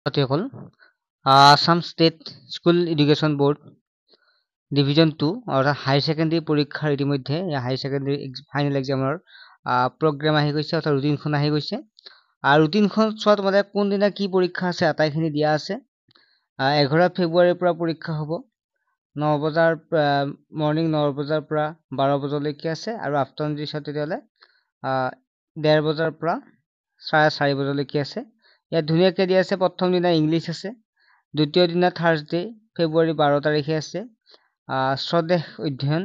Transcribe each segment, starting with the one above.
ছাত্ৰীসকল Assam state school education board division 2 অৰ্থাৎ হাই secondary পৰীক্ষাৰ ইতিমধ্যে হাই ছেকেণ্ডেৰী ফাইনেল এক্সামৰ প্ৰগ্ৰাম আহি গৈছে অৰ্থাৎ ৰুটিনখন আহি গৈছে আৰু ৰুটিনখন চোৱা তোমালোকে কোনদিনা কি পৰীক্ষা আছে আটাইখিনি দিয়া আছে 11 ফেব্ৰুৱাৰীৰ পৰা পৰীক্ষা হ'ব 9 বজাৰ মৰ্নিং 9 বজাৰ পৰা 12 বজালৈকে আছে আৰু আফটাৰনুন যি আছে তেতিয়াহ'লে 1:30 বজাৰ পৰা 4:30 বজালৈকে আছে ইয়াত ধুনীয়াকৈ দিয়া আছে প্ৰথম দিনা ইংলিছ আছে দ্বিতীয় দিনা থাৰ্ছডে ফেব্ৰুৱাৰী 12 তাৰিখে আছে স্বদেশ অধ্যয়ন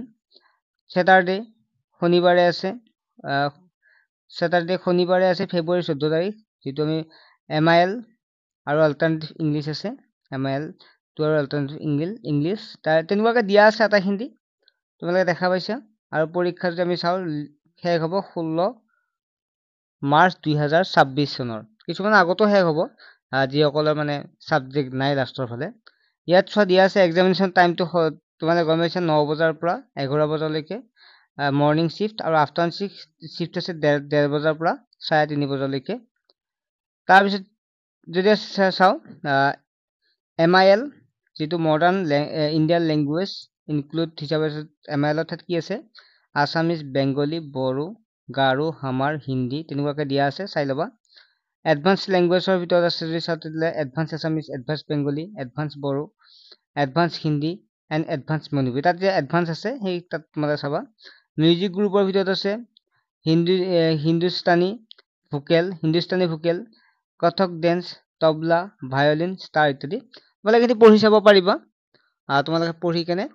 ছেটাৰডে শনিবাৰে আছে ফেব্ৰুৱাৰী 14 তাৰিখ যিটো আমি MIL আৰু অল্টাৰনেটিভ ইংলিছ আছে MIL টো আৰু অল্টাৰনেটিভ ইংলিছ তেনেকুৱাকৈ দিয়া আছে আটাইখিনি তোমালোকে দেখা পাইছা আৰু পৰীক্ষা যদি আমি চাওঁ শেষ হ'ব 16 মাৰ্চ 2026 চনৰ কিছুমান আগতো শেষ হ'ব যিসকলৰ মানে ছাবজেক্ট নাই লাষ্টৰ ফালে ইয়াত চোৱা দিয়া আছে এক্সামিনেশ্যন টাইমটো তোমালোকে গম পাইছা 9 বজাৰ পৰা 11 বজালৈকে মৰ্নিং শিফ্ট আৰু আফটাৰনুন শিফ্ট আছে 1:30 বজাৰ পৰা 3:30 বজালৈকে তাৰপিছত যদি চাওঁ MIL যিটো মডাৰ্ণ ইণ্ডিয়ান লেংগুৱেজ ইনক্লুড হিচাপে MIL অৰ্থাৎ কি আছে আছামিজ বেংগলী বড়ো গাৰো হামাৰ হিন্দী তেনেকুৱাকৈ দিয়া আছে চাই ল'বা এডভান্স লেংগুৱেজৰ ভিতৰত আছে যদি চাওঁ তেতিয়াহ'লে advance Assamese advance Bengali advance Bodo advance Hindi and advance Manipuri তাত যে এডভান্স আছে সেই তাত তোমালোকে চাবা মিউজিক গ্ৰুপৰ ভিতৰত আছে হিন্দুস্তানী ভোকেল কথক ডেন্স তবলা ভায়লিন ষ্টাৰ ইত্যাদি তোমালোকে এইখিনি পঢ়ি চাব পাৰিবা তোমালোকে পঢ়ি কেনে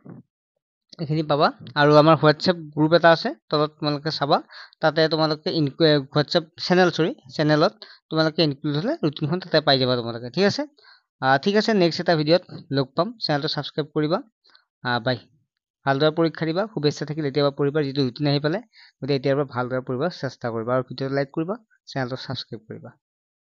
এইখিনি পাবা আৰু আমাৰ হোৱাটছএপ গ্ৰুপ এটা আছে তলত তোমালোকে চাবা তাতে তোমালোকে হোৱাটছএপ চেনেলত তোমালোকে ইনক্লুড হ'লে ৰুটিনখন তাতে পাই যাবা তোমালোকে ঠিক আছে নেক্সট এটা ভিডিঅ'ত লগ পাম চেনেলটো ছাবস্ক্ৰাইব কৰিবা বাই ভালদৰে পৰীক্ষা দিবা শুভেচ্ছা থাকিল এতিয়াৰ পৰা পঢ়িবা যিটো ৰুটিন আহি পালে গতিকে এতিয়াৰ পৰা ভালদৰে পঢ়িব চেষ্টা কৰিবা আৰু ভিডিঅ'টো লাইক কৰিবা চেনেলটো ছাবস্ক্ৰাইব কৰিবা